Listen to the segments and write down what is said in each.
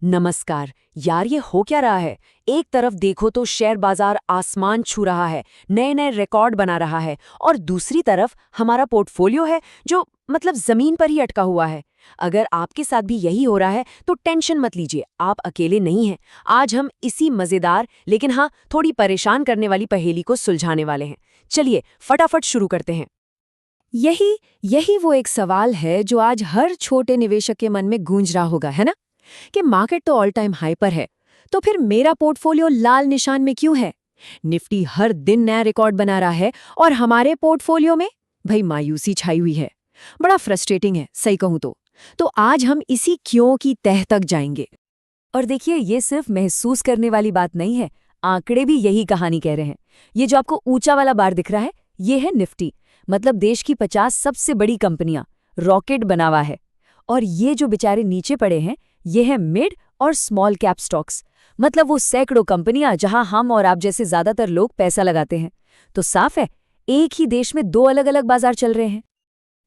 नमस्कार यार, ये हो क्या रहा है? एक तरफ देखो तो शेयर बाजार आसमान छू रहा है, नए नए रिकॉर्ड बना रहा है, और दूसरी तरफ हमारा पोर्टफोलियो है जो मतलब जमीन पर ही अटका हुआ है। अगर आपके साथ भी यही हो रहा है तो टेंशन मत लीजिए, आप अकेले नहीं हैं। आज हम इसी मजेदार लेकिन हाँ थोड़ी परेशान करने वाली पहेली को सुलझाने वाले हैं। चलिए फटाफट शुरू करते हैं। यही यही वो एक सवाल है जो आज हर छोटे निवेशक के मन में गूंज रहा होगा, है ना? कि मार्केट तो ऑल टाइम हाई पर है, तो फिर मेरा पोर्टफोलियो लाल निशान में क्यों है? निफ्टी हर दिन नया रिकॉर्ड बना रहा है और हमारे पोर्टफोलियो में भाई मायूसी छाई हुई है। बड़ा फ्रस्ट्रेटिंग है, सही कहूं तो आज हम इसी क्यों की तह तक जाएंगे। और देखिए, ये सिर्फ महसूस करने वाली बात नहीं है, आंकड़े भी यही कहानी कह रहे हैं। ये जो आपको ऊंचा वाला बार दिख रहा है, ये है निफ्टी, मतलब देश की 50 सबसे बड़ी कंपनियां, रॉकेट बना हुआ है। और ये जो बेचारे नीचे पड़े हैं, ये है मिड और स्मॉल कैप स्टॉक्स, मतलब वो सैकड़ों कंपनियां जहां हम और आप जैसे ज्यादातर लोग पैसा लगाते हैं। तो साफ है, एक ही देश में दो अलग अलग बाजार चल रहे हैं।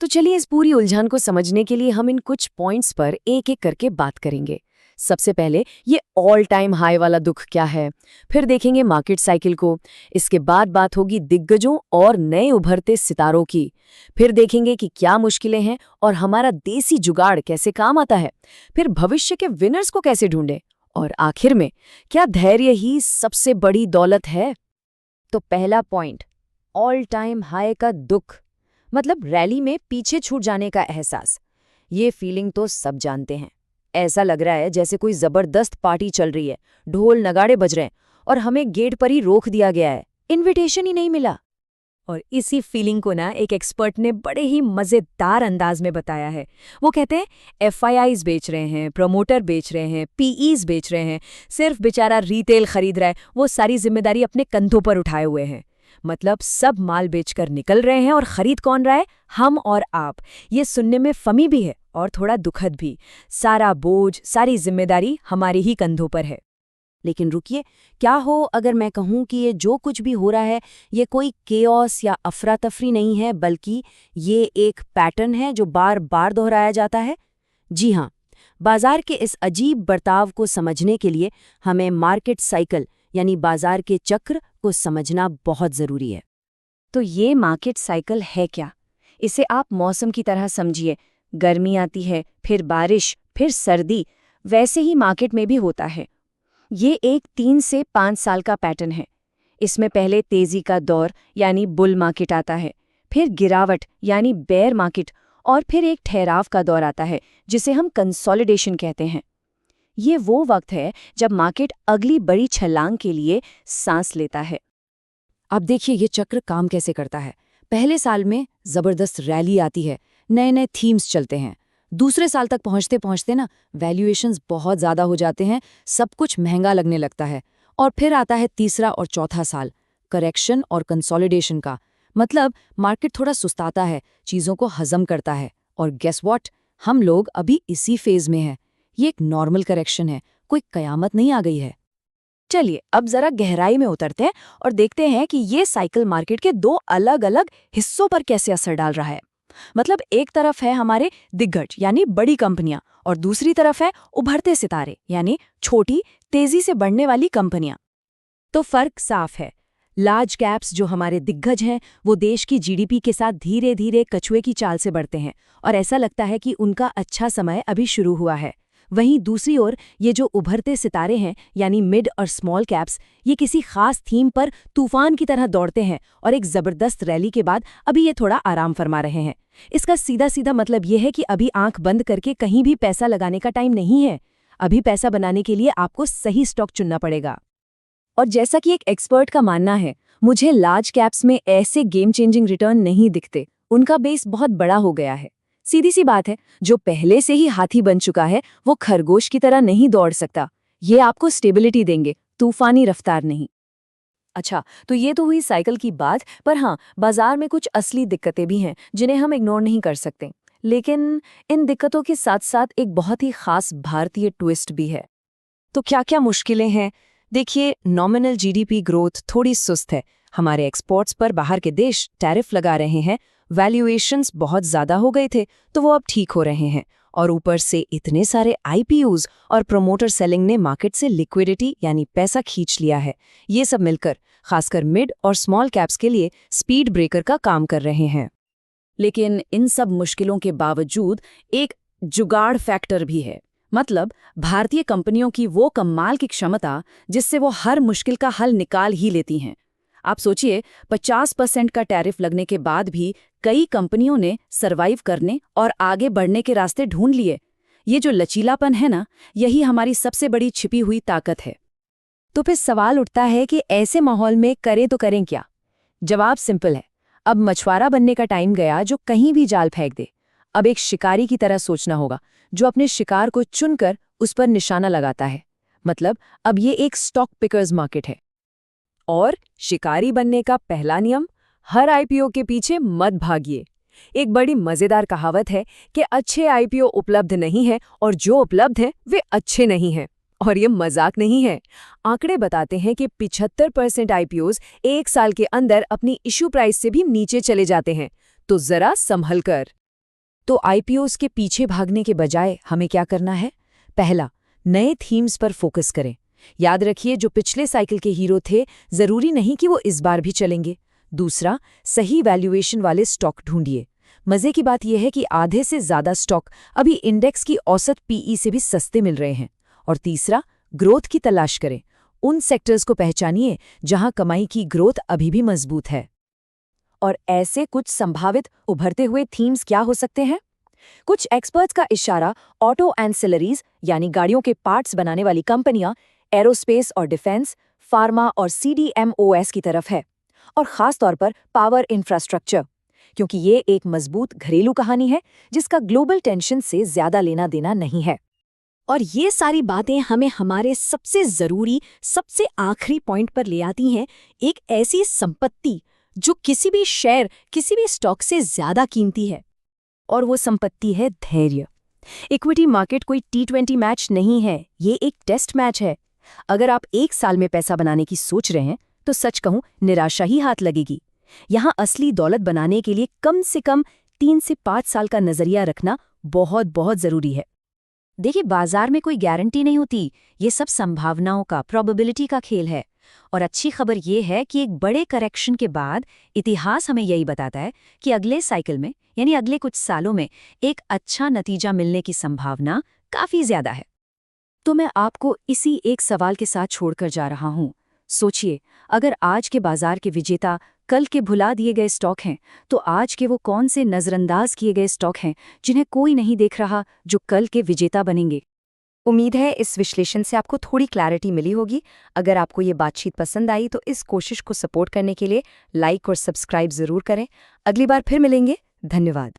तो चलिए इस पूरी उलझन को समझने के लिए हम इन कुछ पॉइंट्स पर एक एक करके बात करेंगे। सबसे पहले ये ऑल टाइम हाई वाला दुख क्या है, फिर देखेंगे मार्केट साइकिल को, इसके बाद बात होगी दिग्गजों और नए उभरते सितारों की, फिर देखेंगे कि क्या मुश्किलें हैं और हमारा देसी जुगाड़ कैसे काम आता है, फिर भविष्य के विनर्स को कैसे ढूंढें, और आखिर में क्या धैर्य ही सबसे बड़ी दौलत है। तो पहला पॉइंट, ऑल टाइम हाई का दुख, मतलब रैली में पीछे छूट जाने का एहसास। ये फीलिंग तो सब जानते हैं। ऐसा लग रहा है जैसे कोई जबरदस्त पार्टी चल रही है, ढोल नगाड़े बज रहे हैं और हमें गेट पर ही रोक दिया गया है, इनविटेशन ही नहीं मिला। और इसी फीलिंग को ना एक एक्सपर्ट ने बड़े ही मजेदार अंदाज में बताया है। वो कहते हैं एफआईआईज बेच रहे हैं, प्रमोटर बेच रहे हैं, पीईज बेच रहे हैं, सिर्फ बेचारा रिटेल खरीद रहा है, वो सारी जिम्मेदारी अपने कंधों पर उठाए हुए हैं। मतलब सब माल बेचकर निकल रहे हैं और खरीद कौन रहा है? हम और आप। ये सुनने में फमी भी है और थोड़ा दुखद भी। सारा बोझ, सारी जिम्मेदारी हमारे ही कंधों पर है। लेकिन रुकिए, क्या हो अगर मैं कहूं कि ये जो कुछ भी हो रहा है, ये कोई केओस या अफरा तफरी नहीं है, बल्कि ये एक पैटर्न है जो बार बार दोहराया जाता है। जी हाँ, बाजार के इस अजीब बर्ताव को समझने के लिए हमें मार्केट साइकिल यानी बाजार के चक्र को समझना बहुत जरूरी है। तो ये मार्केट साइकिल है क्या? इसे आप मौसम की तरह समझिए। गर्मी आती है, फिर बारिश, फिर सर्दी, वैसे ही मार्केट में भी होता है। ये एक 3 से 5 साल का पैटर्न है। इसमें पहले तेजी का दौर यानी बुल मार्केट आता है, फिर गिरावट यानी बेयर मार्केट, और फिर एक ठहराव का दौर आता है जिसे हम कंसोलिडेशन कहते हैं। ये वो वक्त है जब मार्केट अगली बड़ी छलांग के लिए सांस लेता है। अब देखिए ये चक्र काम कैसे करता है। पहले साल में जबरदस्त रैली आती है, नए नए थीम्स चलते हैं। दूसरे साल तक पहुंचते पहुंचते ना वैल्यूएशंस बहुत ज़्यादा हो जाते हैं, सब कुछ महंगा लगने लगता है। और फिर आता है तीसरा और चौथा साल, करेक्शन और कंसोलिडेशन का। मतलब मार्केट थोड़ा सुस्ताता है, चीज़ों को हजम करता है। और गेस व्हाट, हम लोग अभी इसी फेज में हैं। ये एक नॉर्मल करेक्शन है, कोई कयामत नहीं आ गई है। चलिए अब जरा गहराई में उतरते हैं और देखते हैं कि ये साइकिल मार्केट के दो अलग अलग हिस्सों पर कैसे असर डाल रहा है। मतलब एक तरफ है हमारे दिग्गज यानी बड़ी कंपनियां, और दूसरी तरफ है उभरते सितारे यानी छोटी तेजी से बढ़ने वाली कंपनियां। तो फर्क साफ है। लार्ज कैप्स जो हमारे दिग्गज हैं, वो देश की जीडीपी के साथ धीरे धीरे कछुए की चाल से बढ़ते हैं और ऐसा लगता है कि उनका अच्छा समय अभी शुरू हुआ है। वहीं दूसरी ओर ये जो उभरते सितारे हैं यानी मिड और स्मॉल कैप्स, ये किसी खास थीम पर तूफान की तरह दौड़ते हैं और एक जबरदस्त रैली के बाद अभी ये थोड़ा आराम फरमा रहे हैं। इसका सीधा सीधा मतलब ये है कि अभी आंख बंद करके कहीं भी पैसा लगाने का टाइम नहीं है। अभी पैसा बनाने के लिए आपको सही स्टॉक चुनना पड़ेगा। और जैसा कि एक एक्सपर्ट का मानना है, मुझे लार्ज कैप्स में ऐसे गेम चेंजिंग रिटर्न नहीं दिखते। उनका बेस बहुत बड़ा हो गया है। सीधी सी बात है, जो पहले से ही हाथी बन चुका है वो खरगोश की तरह नहीं दौड़ सकता। ये आपको स्टेबिलिटी देंगे, तूफानी रफ्तार नहीं। अच्छा, तो ये तो हुई साइकिल की बात, पर हाँ, बाजार में कुछ असली दिक्कतें भी हैं जिन्हें हम इग्नोर नहीं कर सकते। लेकिन इन दिक्कतों के साथ साथ एक बहुत ही खास भारतीय ट्विस्ट भी है। तो क्या क्या मुश्किलें हैं? देखिए, नॉमिनल जीडीपी ग्रोथ थोड़ी सुस्त है। हमारे एक्सपोर्ट्स पर बाहर के देश टैरिफ लगा रहे हैं। वैल्यूएशंस बहुत ज़्यादा हो गए थे, तो वो अब ठीक हो रहे हैं। और ऊपर से इतने सारे आईपीओज और प्रोमोटर सेलिंग ने मार्केट से लिक्विडिटी यानी पैसा खींच लिया है। ये सब मिलकर खासकर मिड और स्मॉल कैप्स के लिए स्पीड ब्रेकर का काम कर रहे हैं। लेकिन इन सब मुश्किलों के बावजूद एक जुगाड़ फैक्टर भी है। मतलब भारतीय कंपनियों की वो कमाल की क्षमता जिससे वो हर मुश्किल का हल निकाल ही लेती हैं। आप सोचिए, 50% का टैरिफ लगने के बाद भी कई कंपनियों ने सरवाइव करने और आगे बढ़ने के रास्ते ढूंढ लिए। ये जो लचीलापन है ना, यही हमारी सबसे बड़ी छिपी हुई ताकत है। तो फिर सवाल उठता है कि ऐसे माहौल में करें तो करें क्या? जवाब सिंपल है। अब मछुआरा बनने का टाइम गया जो कहीं भी जाल फेंक दे। अब एक शिकारी की तरह सोचना होगा जो अपने शिकार को चुनकर उस पर निशाना लगाता है। मतलब अब ये एक स्टॉक पिकर्स मार्केट है। और शिकारी बनने का पहला नियम, हर आईपीओ के पीछे मत भागिए। एक बड़ी मजेदार कहावत है कि अच्छे आईपीओ उपलब्ध नहीं है और जो उपलब्ध हैं वे अच्छे नहीं हैं। और ये मजाक नहीं है। आंकड़े बताते हैं कि 75% आईपीओज एक साल के अंदर अपनी इश्यू प्राइस से भी नीचे चले जाते हैं। तो जरा संभल कर। तो आईपीओज के पीछे भागने के बजाय हमें क्या करना है? पहला, नए थीम्स पर फोकस करें। याद रखिए, जो पिछले साइकिल के हीरो थे जरूरी नहीं कि वो इस बार भी चलेंगे। दूसरा, सही वैल्यूएशन वाले स्टॉक ढूंढिए। मजे की बात यह है कि आधे से ज्यादा स्टॉक अभी इंडेक्स की औसत पीई से भी सस्ते मिल रहे हैं। और तीसरा, ग्रोथ की तलाश करें। उन सेक्टर्स को पहचानिए जहां कमाई की ग्रोथ अभी भी मजबूत है। और ऐसे कुछ संभावित उभरते हुए थीम्स क्या हो सकते हैं? कुछ एक्सपर्ट्स का इशारा ऑटो एंसिलरीज यानी गाड़ियों के पार्ट्स बनाने वाली कंपनियां, एरोस्पेस और डिफेंस, फार्मा और सीडीएमओएस की तरफ है। और खास तौर पर पावर इंफ्रास्ट्रक्चर, क्योंकि ये एक मजबूत घरेलू कहानी है जिसका ग्लोबल टेंशन से ज्यादा लेना देना नहीं है। और ये सारी बातें हमें हमारे सबसे जरूरी, सबसे आखिरी पॉइंट पर ले आती हैं, एक ऐसी संपत्ति जो किसी भी शेयर, किसी भी स्टॉक से ज्यादा कीमती है। और वो संपत्ति है धैर्य। इक्विटी मार्केट कोई T20 मैच नहीं है, ये एक टेस्ट मैच है। अगर आप एक साल में पैसा बनाने की सोच रहे हैं तो सच कहूं, निराशा ही हाथ लगेगी। यहाँ असली दौलत बनाने के लिए कम से कम 3 से 5 साल का नजरिया रखना बहुत बहुत जरूरी है। देखिए, बाजार में कोई गारंटी नहीं होती, ये सब संभावनाओं का, प्रोबेबिलिटी का खेल है। और अच्छी खबर ये है कि एक बड़े करेक्शन के बाद इतिहास हमें यही बताता है कि अगले साइकिल में, यानी अगले कुछ सालों में, एक अच्छा नतीजा मिलने की संभावना काफी ज्यादा है। तो मैं आपको इसी एक सवाल के साथ छोड़कर जा रहा हूं। सोचिए, अगर आज के बाजार के विजेता कल के भुला दिए गए स्टॉक हैं, तो आज के वो कौन से नजरअंदाज किए गए स्टॉक हैं जिन्हें कोई नहीं देख रहा, जो कल के विजेता बनेंगे। उम्मीद है इस विश्लेषण से आपको थोड़ी क्लैरिटी मिली होगी। अगर आपको ये बातचीत पसंद आई तो इस कोशिश को सपोर्ट करने के लिए लाइक और सब्सक्राइब जरूर करें। अगली बार फिर मिलेंगे। धन्यवाद।